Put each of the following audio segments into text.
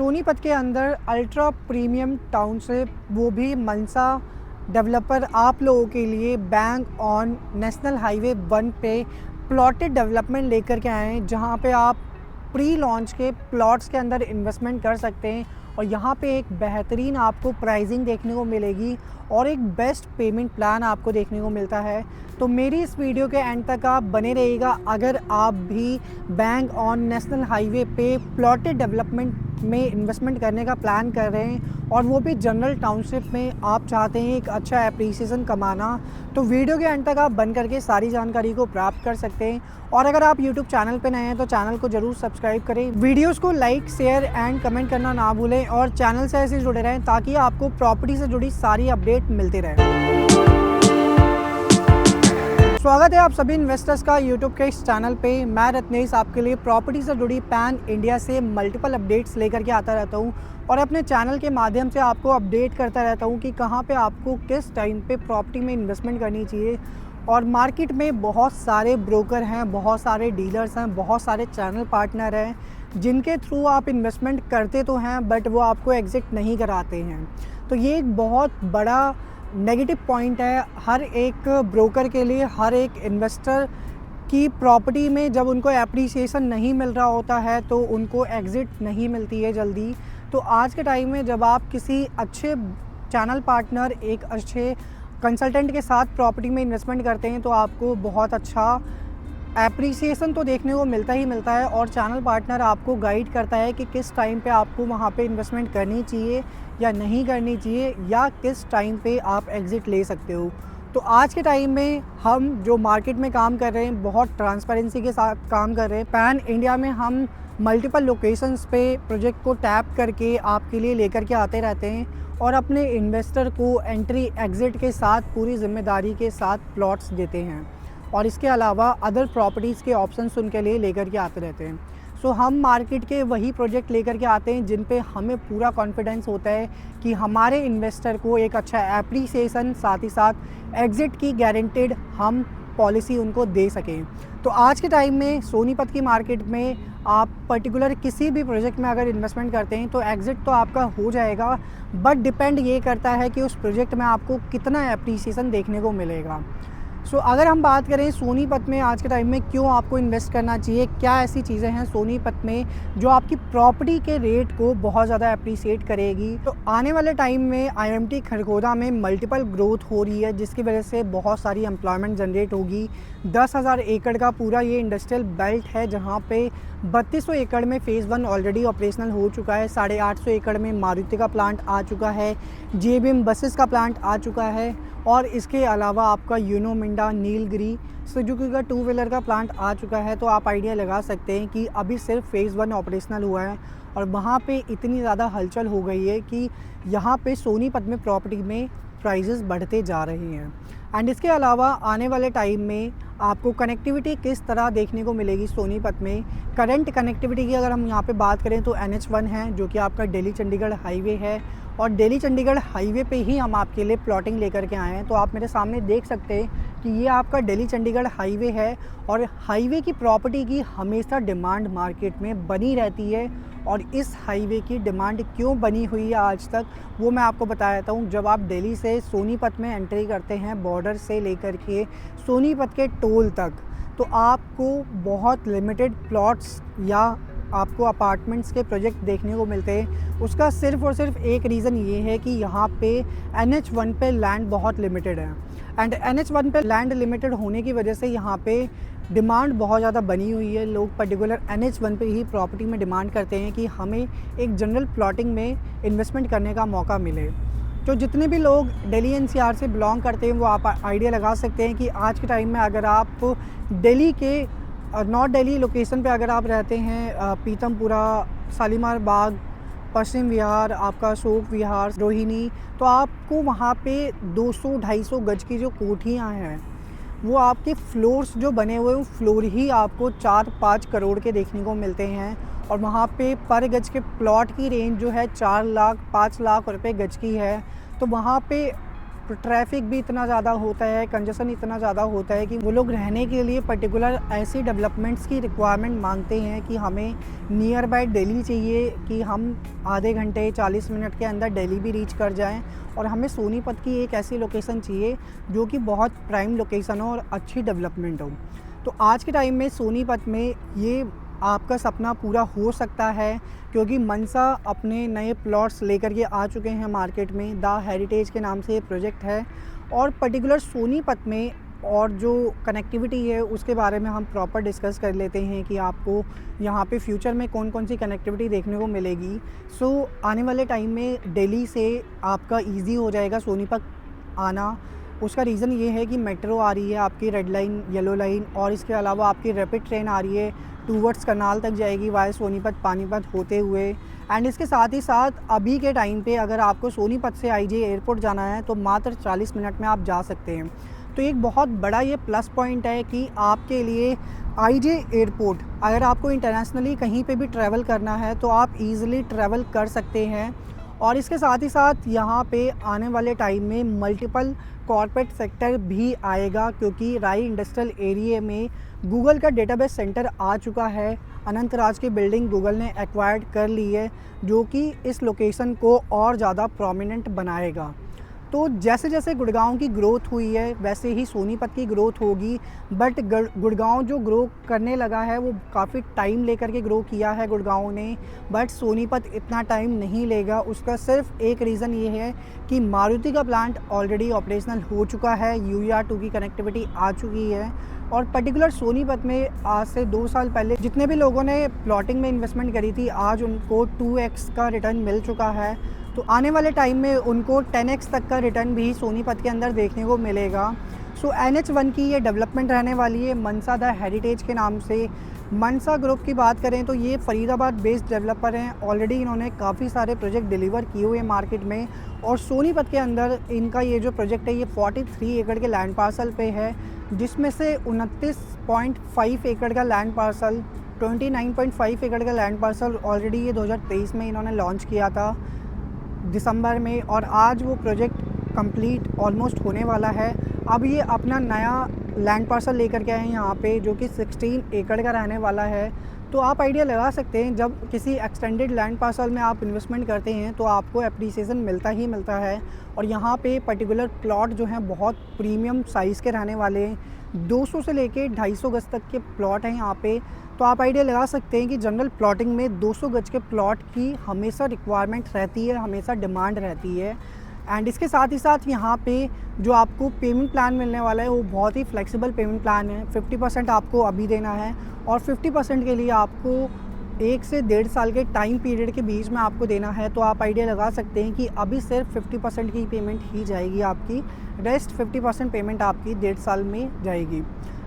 सोनीपत के अंदर ultra premium township, वो भी मनसा डेवलपर आप लोगों के लिए बैंक ऑन नेशनल हाईवे 1 पे प्लॉटेड डेवलपमेंट लेकर के आए हैं, जहां पे आप प्री लॉन्च के प्लॉट्स के अंदर इन्वेस्टमेंट कर सकते हैं। और यहाँ पे एक बेहतरीन आपको प्राइसिंग देखने को मिलेगी और एक बेस्ट पेमेंट प्लान आपको देखने को मिलता है। तो मेरी इस वीडियो के एंड तक आप बने रहिएगा। अगर आप भी बैंक ऑन नेशनल हाईवे पे प्लॉटेड डेवलपमेंट में इन्वेस्टमेंट करने का प्लान कर रहे हैं और वो भी जनरल टाउनशिप में आप चाहते हैं एक अच्छा एप्रिसिएशन कमाना, तो वीडियो के एंड तक आप बन करके सारी जानकारी को प्राप्त कर सकते हैं। और अगर आप यूट्यूब चैनल पर नए हैं तो चैनल को ज़रूर सब्सक्राइब करें, वीडियोस को लाइक शेयर एंड कमेंट करना ना भूलें और चैनल से ऐसे जुड़े रहें ताकि आपको प्रॉपर्टी से जुड़ी सारी अपडेट मिलती रहे। स्वागत है आप सभी इन्वेस्टर्स का यूट्यूब के इस चैनल पे। मैं रत्नेश आपके लिए प्रॉपर्टी से जुड़ी पैन इंडिया से मल्टीपल अपडेट्स लेकर के आता रहता हूँ और अपने चैनल के माध्यम से आपको अपडेट करता रहता हूँ कि कहाँ पे आपको किस टाइम पे प्रॉपर्टी में इन्वेस्टमेंट करनी चाहिए। और मार्केट में बहुत सारे ब्रोकर हैं, बहुत सारे डीलर्स हैं, बहुत सारे चैनल पार्टनर हैं जिनके थ्रू आप इन्वेस्टमेंट करते तो हैं बट वो आपको एग्जिट नहीं कराते हैं। तो ये एक बहुत बड़ा नेगेटिव पॉइंट है हर एक ब्रोकर के लिए। हर एक इन्वेस्टर की प्रॉपर्टी में जब उनको एप्रिसिएशन नहीं मिल रहा होता है तो उनको एग्ज़िट नहीं मिलती है जल्दी। तो आज के टाइम में जब आप किसी अच्छे चैनल पार्टनर, एक अच्छे कंसल्टेंट के साथ प्रॉपर्टी में इन्वेस्टमेंट करते हैं तो आपको बहुत अच्छा एप्रिसिएशन तो देखने को मिलता ही मिलता है। और चैनल पार्टनर आपको गाइड करता है कि किस टाइम पे आपको वहाँ पे इन्वेस्टमेंट करनी चाहिए या नहीं करनी चाहिए, या किस टाइम पे आप एग्ज़िट ले सकते हो। तो आज के टाइम में हम जो मार्केट में काम कर रहे हैं बहुत ट्रांसपेरेंसी के साथ काम कर रहे हैं। पैन इंडिया में हम मल्टीपल लोकेशंस पे प्रोजेक्ट को टैप करके आपके लिए लेकर के आते रहते हैं और अपने इन्वेस्टर को एंट्री एग्ज़िट के साथ पूरी जिम्मेदारी के साथ प्लॉट्स देते हैं। और इसके अलावा अदर प्रॉपर्टीज़ के ऑप्शंस उनके लिए लेकर के आते रहते हैं। सो हम मार्केट के वही प्रोजेक्ट लेकर के आते हैं जिन पे हमें पूरा कॉन्फिडेंस होता है कि हमारे इन्वेस्टर को एक अच्छा एप्रिसिएशन, साथ ही साथ एग्ज़िट की गारंटेड हम पॉलिसी उनको दे सकें। तो आज के टाइम में सोनीपत की मार्केट में आप पर्टिकुलर किसी भी प्रोजेक्ट में अगर इन्वेस्टमेंट करते हैं तो एग्ज़िट तो आपका हो जाएगा, बट डिपेंड ये करता है कि उस प्रोजेक्ट में आपको कितना एप्रिसिएशन देखने को मिलेगा। सो अगर हम बात करें सोनीपत में आज के टाइम में क्यों आपको इन्वेस्ट करना चाहिए, क्या ऐसी चीज़ें हैं सोनीपत में जो आपकी प्रॉपर्टी के रेट को बहुत ज़्यादा अप्रिशिएट करेगी। तो आने वाले टाइम में आईएमटी खरगोदा में मल्टीपल ग्रोथ हो रही है जिसकी वजह से बहुत सारी एम्प्लॉयमेंट जनरेट होगी। 10,000 एकड़ का पूरा ये इंडस्ट्रियल बेल्ट है जहाँ पे 3200 एकड़ में फ़ेज़ 1 ऑलरेडी ऑपरेशनल हो चुका है। 850 एकड़ में मारुति का प्लांट आ चुका है, जेबीएम बसेस का प्लांट आ चुका है और इसके अलावा आपका यूनो मिंडा, नीलगिरी, सुजुकी का 2 व्हीलर का प्लांट आ चुका है। तो आप आइडिया लगा सकते हैं कि अभी सिर्फ फ़ेज़ 1 ऑपरेशनल हुआ है और वहाँ पे इतनी ज़्यादा हलचल हो गई है कि यहाँ पे सोनीपत में प्रॉपर्टी में प्राइजेस बढ़ते जा रहे हैं। एंड इसके अलावा आने वाले टाइम में आपको कनेक्टिविटी किस तरह देखने को मिलेगी सोनीपत में। करंट कनेक्टिविटी की अगर हम यहाँ पे बात करें तो NH1 है जो कि आपका दिल्ली चंडीगढ़ हाईवे है और दिल्ली चंडीगढ़ हाईवे पे ही हम आपके लिए प्लॉटिंग लेकर के आए हैं। तो आप मेरे सामने देख सकते हैं कि ये आपका दिल्ली चंडीगढ़ हाईवे है और हाईवे की प्रॉपर्टी की हमेशा डिमांड मार्केट में बनी रहती है। और इस हाईवे की डिमांड क्यों बनी हुई है आज तक वो मैं आपको बता देता हूँ। जब आप दिल्ली से सोनीपत में एंट्री करते हैं बॉर्डर से लेकर के सोनीपत के टोल तक, तो आपको बहुत लिमिटेड प्लॉट्स या आपको अपार्टमेंट्स के प्रोजेक्ट देखने को मिलते हैं। उसका सिर्फ़ और सिर्फ एक रीज़न ये है कि यहाँ पे NH1 पे लैंड बहुत लिमिटेड है। एंड NH1 पे लैंड लिमिटेड होने की वजह से यहाँ पे डिमांड बहुत ज़्यादा बनी हुई है। लोग पर्टिकुलर NH1 पे ही प्रॉपर्टी में डिमांड करते हैं कि हमें एक जनरल प्लॉटिंग में इन्वेस्टमेंट करने का मौका मिले। तो जितने भी लोग दिल्ली NCR से बिलोंग करते हैं वो आप आइडिया लगा सकते हैं कि आज के टाइम में अगर आप दिल्ली के नॉर्थ दिल्ली लोकेशन पे अगर आप रहते हैं, पीतमपुरा, शालीमार बाग, पश्चिम विहार, आपका अशोक विहार, रोहिणी, तो आपको वहाँ पे 200-250 गज की जो कोठियाँ हैं वो आपके फ्लोर्स जो बने हुए हैं फ्लोर ही आपको 4-5 करोड़ के देखने को मिलते हैं। और वहाँ पे पर गज के प्लॉट की रेंज जो है 4 लाख 5 लाख रुपए गज की है। तो वहाँ पे तो ट्रैफिक भी इतना ज़्यादा होता है, कंजेशन इतना ज़्यादा होता है कि वो लोग रहने के लिए पर्टिकुलर ऐसी डेवलपमेंट्स की रिक्वायरमेंट मांगते हैं कि हमें नियर बाय दिल्ली चाहिए, कि हम आधे घंटे 40 मिनट के अंदर दिल्ली भी रीच कर जाएं, और हमें सोनीपत की एक ऐसी लोकेशन चाहिए जो कि बहुत प्राइम लोकेशन हो और अच्छी डेवलपमेंट हो। तो आज के टाइम में सोनीपत में ये आपका सपना पूरा हो सकता है, क्योंकि मनसा अपने नए प्लॉट्स लेकर के आ चुके हैं मार्केट में। द हेरिटेज के नाम से ये प्रोजेक्ट है, और पर्टिकुलर सोनीपत में और जो कनेक्टिविटी है उसके बारे में हम प्रॉपर डिस्कस कर लेते हैं कि आपको यहाँ पे फ्यूचर में कौन कौन सी कनेक्टिविटी देखने को मिलेगी। सो आने वाले टाइम में दिल्ली से आपका ईज़ी हो जाएगा सोनीपत आना। उसका रीज़न ये है कि मेट्रो आ रही है, आपकी रेड लाइन, येलो लाइन, और इसके अलावा आपकी रैपिड ट्रेन आ रही है, टूवर्ड्स करनाल तक जाएगी वाया सोनीपत पानीपत होते हुए। एंड इसके साथ ही साथ अभी के टाइम पे अगर आपको सोनीपत से आईजे एयरपोर्ट जाना है तो मात्र 40 मिनट में आप जा सकते हैं। तो एक बहुत बड़ा ये प्लस पॉइंट है कि आपके लिए आईजे एयरपोर्ट, अगर आपको इंटरनेशनली कहीं पे भी ट्रैवल करना है तो आप ईज़िली ट्रैवल कर सकते हैं। और इसके साथ ही साथ यहाँ पे आने वाले टाइम में मल्टीपल कॉर्पोरेट सेक्टर भी आएगा, क्योंकि राई इंडस्ट्रियल एरिया में गूगल का डेटाबेस सेंटर आ चुका है। अनंतराज की बिल्डिंग गूगल ने एक्वायर्ड कर ली है, जो कि इस लोकेशन को और ज़्यादा प्रोमिनेंट बनाएगा। तो जैसे जैसे गुड़गांव की ग्रोथ हुई है वैसे ही सोनीपत की ग्रोथ होगी, बट गुड़गांव जो ग्रो करने लगा है वो काफ़ी टाइम लेकर के ग्रो किया है गुड़गांव ने, बट सोनीपत इतना टाइम नहीं लेगा। उसका सिर्फ एक रीज़न ये है कि मारुति का प्लांट ऑलरेडी ऑपरेशनल हो चुका है, UER2 की कनेक्टिविटी आ चुकी है, और पर्टिकुलर सोनीपत में आज से 2 साल पहले जितने भी लोगों ने प्लॉटिंग में इन्वेस्टमेंट करी थी आज उनको 2x का रिटर्न मिल चुका है। तो आने वाले टाइम में उनको 10x तक का रिटर्न भी सोनीपत के अंदर देखने को मिलेगा। सो NH1 की ये डेवलपमेंट रहने वाली है मनसा द हेरिटेज के नाम से। मनसा ग्रुप की बात करें तो ये फरीदाबाद बेस्ड डेवलपर हैं, ऑलरेडी इन्होंने काफ़ी सारे प्रोजेक्ट डिलीवर किए हुए हैं मार्केट में, और सोनीपत के अंदर इनका ये जो प्रोजेक्ट है ये 43 एकड़ के लैंड पार्सल पे है, जिसमें से 29.5 एकड़ का लैंड पार्सल, 29.5 एकड़ का लैंड पार्सल ऑलरेडी ये 2023 में इन्होंने लॉन्च किया था दिसंबर में, और आज वो प्रोजेक्ट कंप्लीट ऑलमोस्ट होने वाला है। अब ये अपना नया लैंड पार्सल लेकर के आए हैं यहाँ पे, जो कि 16 एकड़ का रहने वाला है। तो आप आइडिया लगा सकते हैं जब किसी एक्सटेंडेड लैंड पार्सल में आप इन्वेस्टमेंट करते हैं तो आपको एप्रिसिएशन मिलता ही मिलता है। और यहाँ पे पर्टिकुलर प्लॉट जो हैं बहुत प्रीमियम साइज़ के रहने वाले हैं, 200 से लेके 250 गज तक के प्लॉट हैं यहाँ पे। तो आप आइडिया लगा सकते हैं कि जनरल प्लॉटिंग में 200 गज के प्लॉट की हमेशा रिक्वायरमेंट रहती है, हमेशा डिमांड रहती है। एंड इसके साथ ही साथ यहाँ पे जो आपको पेमेंट प्लान मिलने वाला है वो बहुत ही फ्लेक्सिबल पेमेंट प्लान है। 50% आपको अभी देना है, और 50% के लिए आपको 1 से 1.5 साल के टाइम पीरियड के बीच में आपको देना है। तो आप आइडिया लगा सकते हैं कि अभी सिर्फ 50% की पेमेंट ही जाएगी आपकी, रेस्ट 50% पेमेंट आपकी 1.5 साल में जाएगी।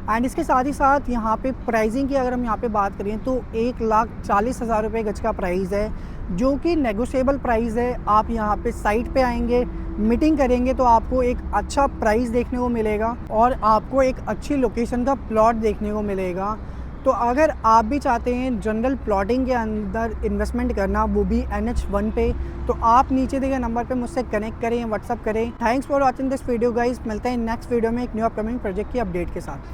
एंड इसके साथ ही साथ यहाँ पे प्राइसिंग की अगर हम यहाँ पे बात करें तो 1,40,000 रुपये गज का प्राइस है, जो कि नेगोशिएबल प्राइस है। आप यहाँ पे साइट पे आएंगे, मीटिंग करेंगे तो आपको एक अच्छा प्राइस देखने को मिलेगा, और आपको एक अच्छी लोकेशन का प्लॉट देखने को मिलेगा। तो अगर आप भी चाहते हैं जनरल प्लॉटिंग के अंदर इन्वेस्टमेंट करना, वो भी NH1 पे, तो आप नीचे दिए गए नंबर पे मुझसे कनेक्ट करें, व्हाट्सअप करें। Thanks for watching this video guys. मिलते हैं नेक्स्ट वीडियो में एक न्यू अपकमिंग प्रोजेक्ट की अपडेट के साथ।